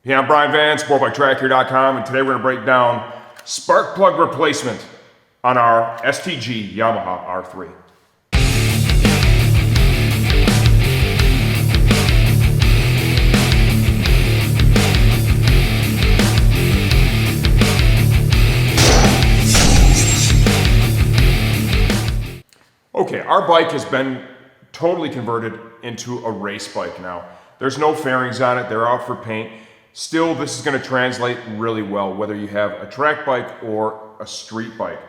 Hey, I'm Brian Van, SportbikeTrackHere.com, and today we're going to break down spark plug replacement on our STG Yamaha R3. Okay, our bike has been totally converted into a race bike now. There's no fairings on it, they're out for paint. Still, this is going to translate really well, whether you have a track bike or a street bike.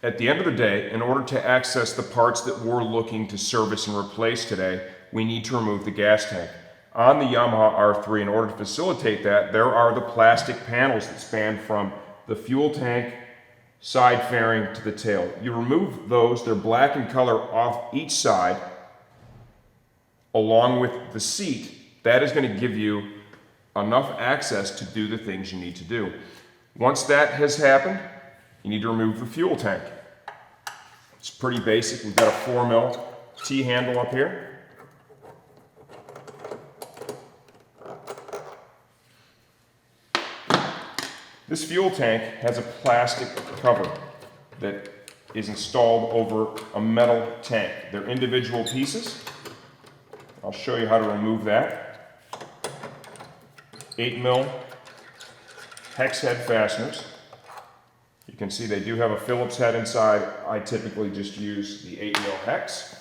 At the end of the day, in order to access the parts that we're looking to service and replace today, we need to remove the gas tank. On the Yamaha R3, in order to facilitate that, there are the plastic panels that span from the fuel tank side fairing to the tail. You remove those, they're black in color off each side, along with the seat. That is going to give you enough access to do the things you need to do. Once that has happened, you need to remove the fuel tank. It's pretty basic. We've got a 4mm T-handle up here. This fuel tank has a plastic cover that is installed over a metal tank. They're individual pieces. I'll show you how to remove that. 8mm hex head fasteners. You can see they do have a Phillips head inside. I typically just use the 8mm hex.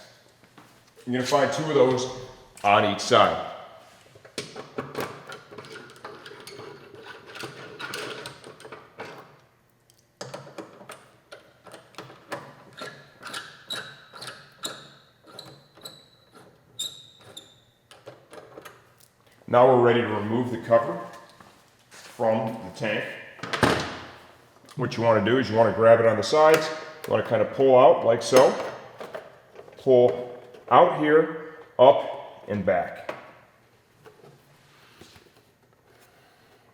You're going to find 2 of those on each side. Now we're ready to remove the cover from the tank. What you want to do is you want to grab it on the sides. You want to kind of pull out like so. Pull out here, up and back.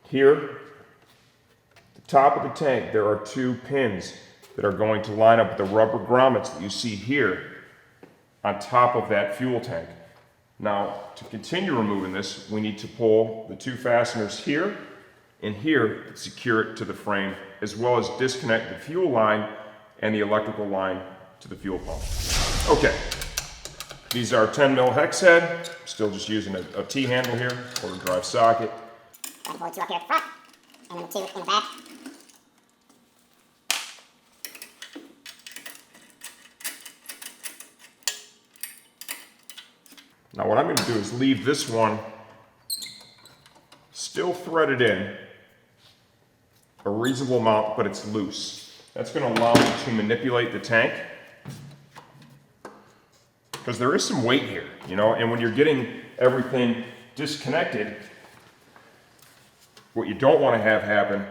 Here, at the top of the tank, there are 2 pins that are going to line up with the rubber grommets that you see here on top of that fuel tank. Now, to continue removing this, we need to pull the 2 fasteners here and here to secure it to the frame, as well as disconnect the fuel line and the electrical line to the fuel pump. Okay, these are 10mm hex head. Still just using a T-handle here for the drive socket. Pull 2 up here at the front, and then 2 in the back. Now what I'm going to do is leave this one still threaded in a reasonable amount, but it's loose. That's going to allow me to manipulate the tank, because there is some weight here, you know, and when you're getting everything disconnected, what you don't want to have happen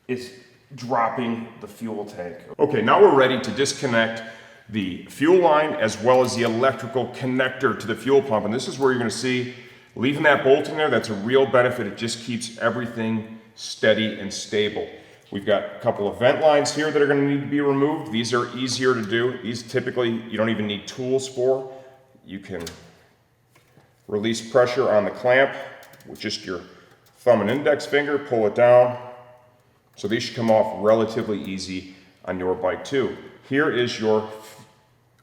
is dropping the fuel tank. Okay, now we're ready to disconnect the fuel line as well as the electrical connector to the fuel pump. And this is where you're going to see, leaving that bolt in there, that's a real benefit. It just keeps everything steady and stable. We've got a couple of vent lines here that are going to need to be removed. These are easier to do. These typically you don't even need tools for. You can release pressure on the clamp with just your thumb and index finger, pull it down. So these should come off relatively easy on your bike too. Here is your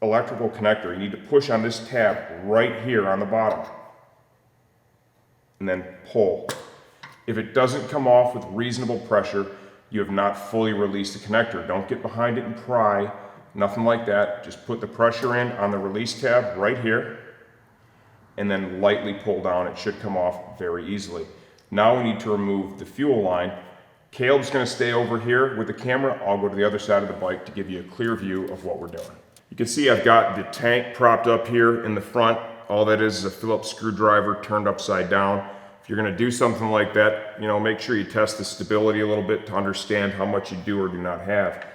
electrical connector. You need to push on this tab right here on the bottom and then pull. If it doesn't come off with reasonable pressure, you have not fully released the connector. Don't get behind it and pry, nothing like that. Just put the pressure in on the release tab right here and then lightly pull down. It should come off very easily. Now we need to remove the fuel line. Caleb's going to stay over here with the camera. I'll go to the other side of the bike to give you a clear view of what we're doing. You can see I've got the tank propped up here in the front. All that is a Phillips screwdriver turned upside down. If you're going to do something like that, you know, make sure you test the stability a little bit to understand how much you do or do not have.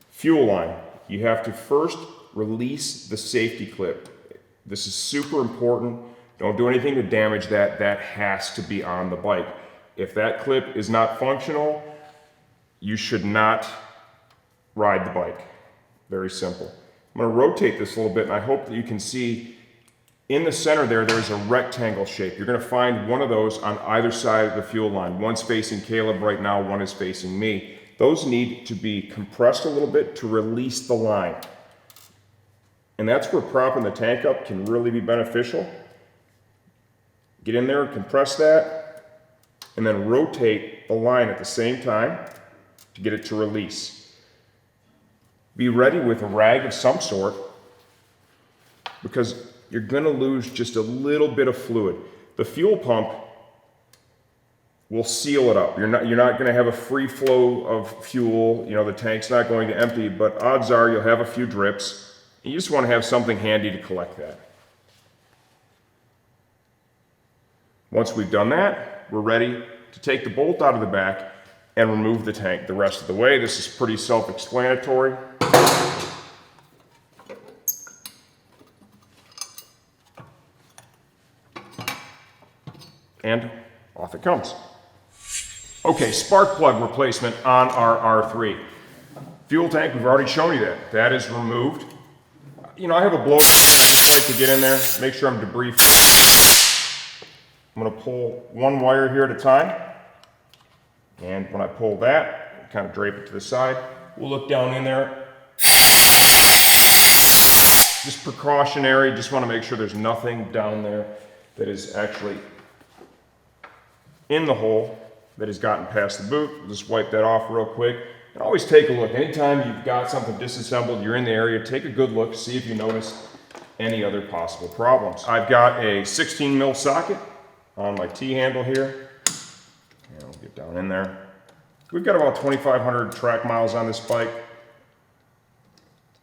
Fuel line. You have to first release the safety clip. This is super important. Don't do anything to damage that. That has to be on the bike. If that clip is not functional, you should not ride the bike. Very simple. I'm going to rotate this a little bit, and I hope that you can see In the center there's a rectangle shape. You're going to find one of those on either side of the fuel line. One's facing Caleb right now, one is facing me. Those need to be compressed a little bit to release the line. And that's where propping the tank up can really be beneficial. Get in there, compress that, and then rotate the line at the same time to get it to release. Be ready with a rag of some sort, because you're going to lose just a little bit of fluid. The fuel pump will seal it up. You're not going to have a free flow of fuel. You know, the tank's not going to empty, but odds are you'll have a few drips. You just want to have something handy to collect that. Once we've done that, we're ready to take the bolt out of the back and remove the tank the rest of the way. This is pretty self-explanatory. And off it comes. Okay, spark plug replacement on our R3. Fuel tank, we've already shown you that. That is removed. You know, I have a blower. I just like to get in there, make sure I'm debris free. I'm going to pull one wire here at a time. And when I pull that, kind of drape it to the side, we'll look down in there. Just precautionary, just want to make sure there's nothing down there that is actually in the hole that has gotten past the boot. We'll just wipe that off real quick. And always take a look. Anytime you've got something disassembled, you're in the area, take a good look, see if you notice any other possible problems. I've got a 16 mil socket on my T-handle here. And we'll get down in there. We've got about 2,500 track miles on this bike.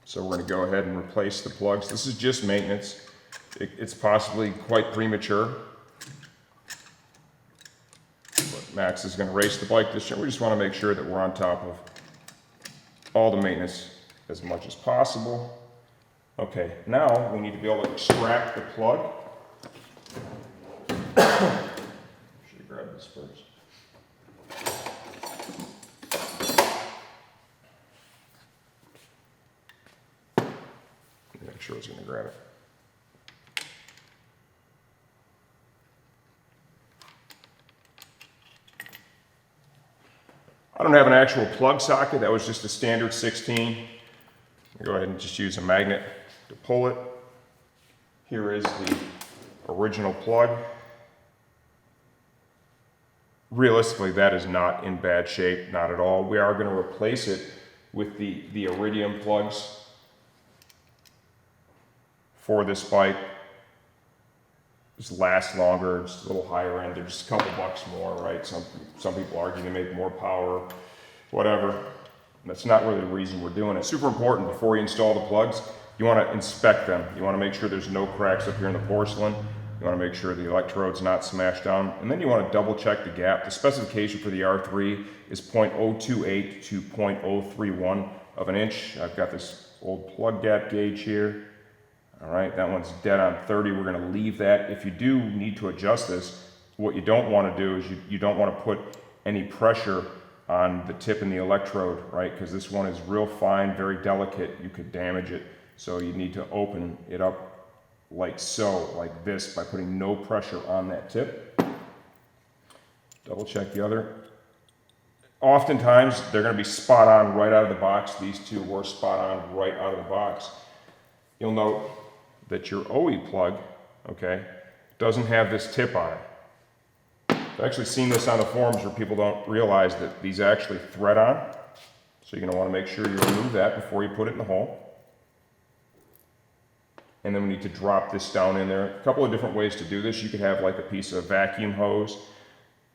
So we're going to go ahead and replace the plugs. This is just maintenance. It's possibly quite premature. But Max is going to race the bike this year. We just want to make sure that we're on top of all the maintenance as much as possible. Okay, now we need to be able to extract the plug. Should have grabbed this first. Make sure it's going to grab it. I don't have an actual plug socket. That was just a standard 16. I'll go ahead and just use a magnet to pull it. Here is the original plug. Realistically, that is not in bad shape, not at all. We are going to replace it with the Iridium plugs for this bike. Just last longer, just a little higher end. They're just a couple bucks more, right? Some people argue they make more power, whatever. That's not really the reason we're doing it. Super important before you install the plugs, you want to inspect them. You want to make sure there's no cracks up here in the porcelain. You want to make sure the electrode's not smashed down. And then you want to double check the gap. The specification for the R3 is 0.028 to 0.031 of an inch. I've got this old plug gap gauge here. All right, that one's dead on 30. We're going to leave that. If you do need to adjust this, what you don't want to do is you don't want to put any pressure on the tip and the electrode, right? Because this one is real fine, very delicate. You could damage it. So you need to open it up like so, like this, by putting no pressure on that tip. Double check the other. Oftentimes, they're going to be spot on right out of the box. These two were spot on right out of the box. You'll note that your OE plug, okay, doesn't have this tip on it. I've actually seen this on the forums where people don't realize that these actually thread on. So you're going to want to make sure you remove that before you put it in the hole. And then we need to drop this down in there. A couple of different ways to do this. You could have like a piece of vacuum hose,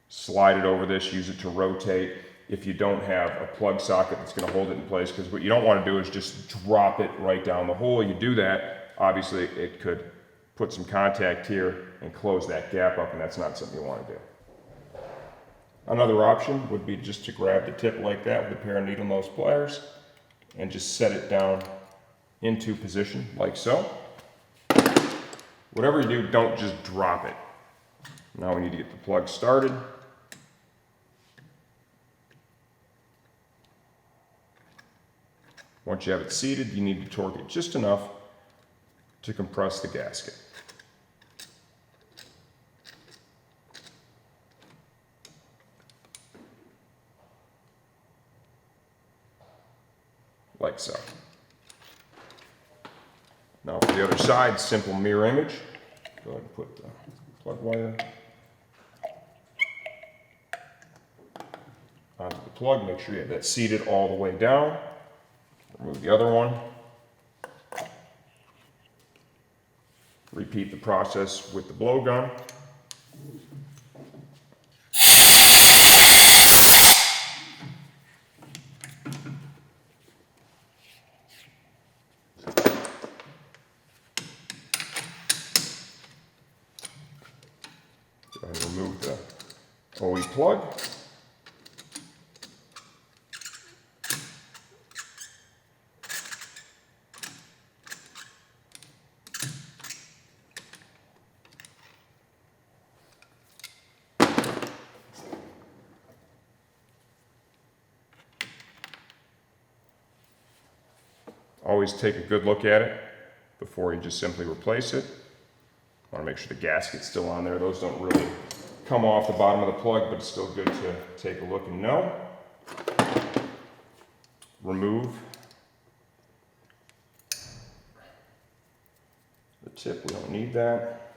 slide it over this, use it to rotate. If you don't have a plug socket that's going to hold it in place, because what you don't want to do is just drop it right down the hole. You do that, obviously it could put some contact here and close that gap up, and that's not something you want to do. Another option would be just to grab the tip like that with a pair of needle nose pliers and just set it down into position like so. Whatever you do, don't just drop it. Now we need to get the plug started. Once you have it seated, you need to torque it just enough to compress the gasket. like so. Now for the other side, simple mirror image. Go ahead and put the plug wire onto the plug. Make sure you have that seated all the way down. Remove the other one. Repeat the process with the blowgun. Go ahead and remove the OE plug. Always take a good look at it before you just simply replace it. Want to make sure the gasket's still on there. Those don't really come off the bottom of the plug, but it's still good to take a look and know. Remove the tip, we don't need that.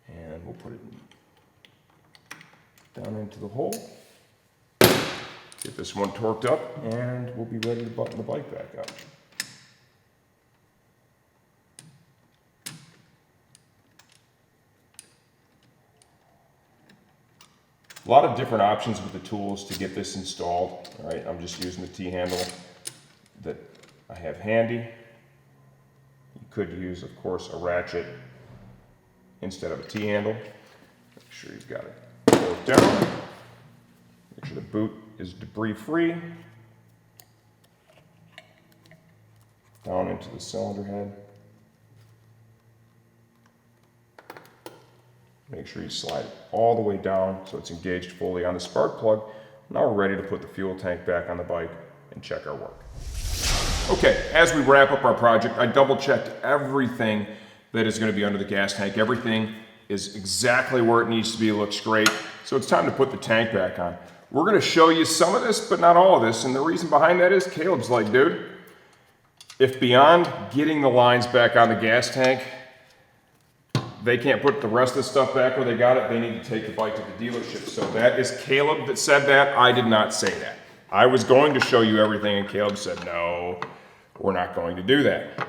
And we'll put it down into the hole. Get this one torqued up and we'll be ready to button the bike back up. A lot of different options with the tools to get this installed. All right, I'm just using the T-handle that I have handy. You could use, of course, a ratchet instead of a T-handle. Make sure you've got it torqued down. Make sure the boot is debris-free. Down into the cylinder head. Make sure you slide it all the way down so it's engaged fully on the spark plug. Now we're ready to put the fuel tank back on the bike and check our work. Okay, as we wrap up our project, I double-checked everything that is going to be under the gas tank. Everything is exactly where it needs to be. It looks great. So it's time to put the tank back on. We're going to show you some of this, but not all of this. And the reason behind that is Caleb's like, dude, if beyond getting the lines back on the gas tank, they can't put the rest of the stuff back where they got it, they need to take the bike to the dealership. So that is Caleb that said that. I did not say that. I was going to show you everything, and Caleb said, no, we're not going to do that.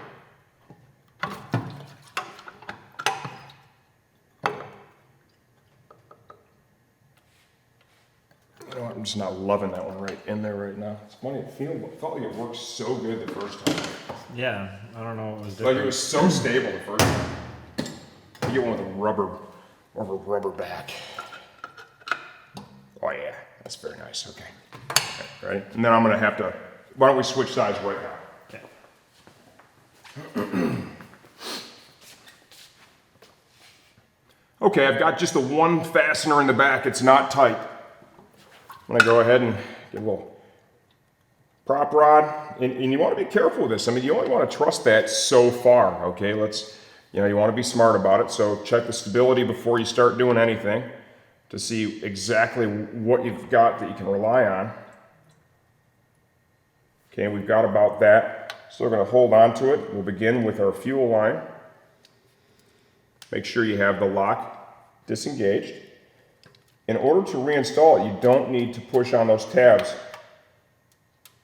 You know what, I'm just not loving that one right in there right now. It's funny, it felt like it worked so good the first time. Yeah, I don't know what was Like different. it was so stable the first time. You get one with a rubber back. Oh yeah, that's very nice, okay. Ready? And then I'm gonna have to, why don't we switch sides right now? Okay. Okay, I've got just the one fastener in the back, it's not tight. I'm gonna go ahead and get a little prop rod, and you wanna be careful with this. I mean, you only wanna trust that so far, okay? You want to be smart about it, so check the stability before you start doing anything to see exactly what you've got that you can rely on. Okay, we've got about that. So we're going to hold on to it. We'll begin with our fuel line. Make sure you have the lock disengaged. In order to reinstall it, you don't need to push on those tabs.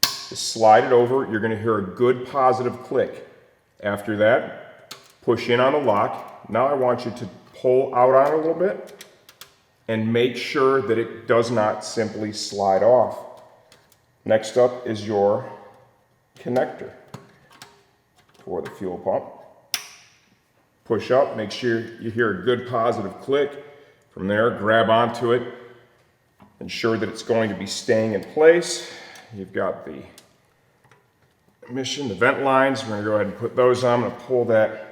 Just slide it over. You're going to hear a good positive click. After that, push in on the lock. Now I want you to pull out on it a little bit and make sure that it does not simply slide off. Next up is your connector for the fuel pump. Push up, make sure you hear a good positive click. From there, grab onto it, ensure that it's going to be staying in place. You've got the emission, the vent lines. We're going to go ahead and put those on. I'm going to pull that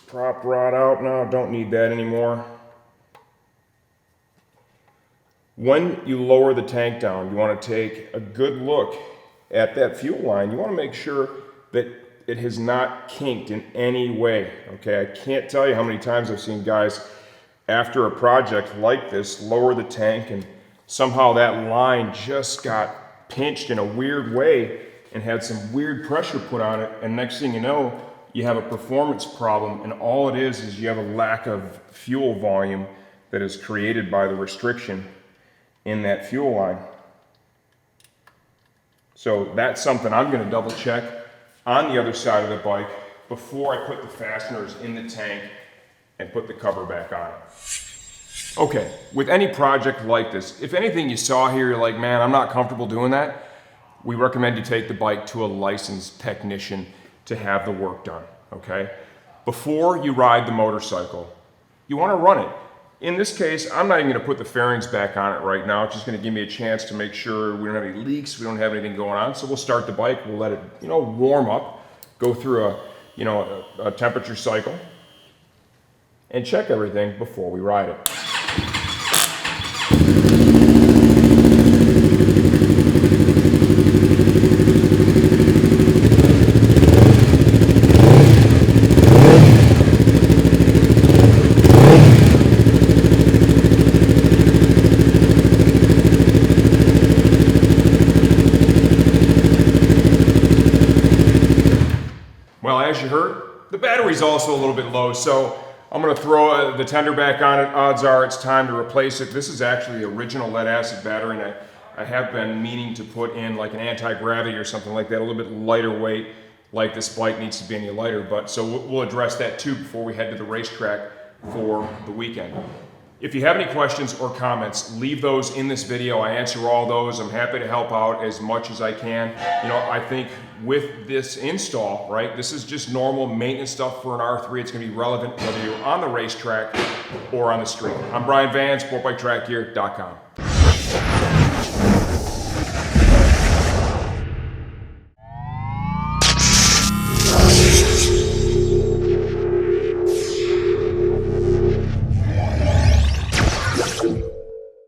prop rod out. No, don't need that anymore. When you lower the tank down, you want to take a good look at that fuel line. You want to make sure that it has not kinked in any way. Okay, I can't tell you how many times I've seen guys after a project like this lower the tank and somehow that line just got pinched in a weird way and had some weird pressure put on it, and next thing you know, you have a performance problem, and all it is you have a lack of fuel volume that is created by the restriction in that fuel line. So that's something I'm going to double check on the other side of the bike before I put the fasteners in the tank and put the cover back on. Okay, with any project like this, if anything you saw here, you're like, man, I'm not comfortable doing that, we recommend you take the bike to a licensed technician to have the work done, okay? Before you ride the motorcycle, you want to run it. In this case, I'm not even going to put the fairings back on it right now. It's just going to give me a chance to make sure we don't have any leaks, we don't have anything going on. So we'll start the bike, we'll let it, warm up, go through a temperature cycle, and check everything before we ride it. Well, as you heard, the battery's also a little bit low, so I'm going to throw the tender back on it. Odds are it's time to replace it. This is actually the original lead acid battery, and I have been meaning to put in like an anti-gravity or something like that, a little bit lighter weight, like this bike needs to be any lighter. But so we'll address that too before we head to the racetrack for the weekend. If you have any questions or comments, leave those in this video. I answer all those. I'm happy to help out as much as I can. I think with this install, right, this is just normal maintenance stuff for an R3. It's going to be relevant whether you're on the racetrack or on the street. I'm Brian Van, SportbikeTrackGear.com.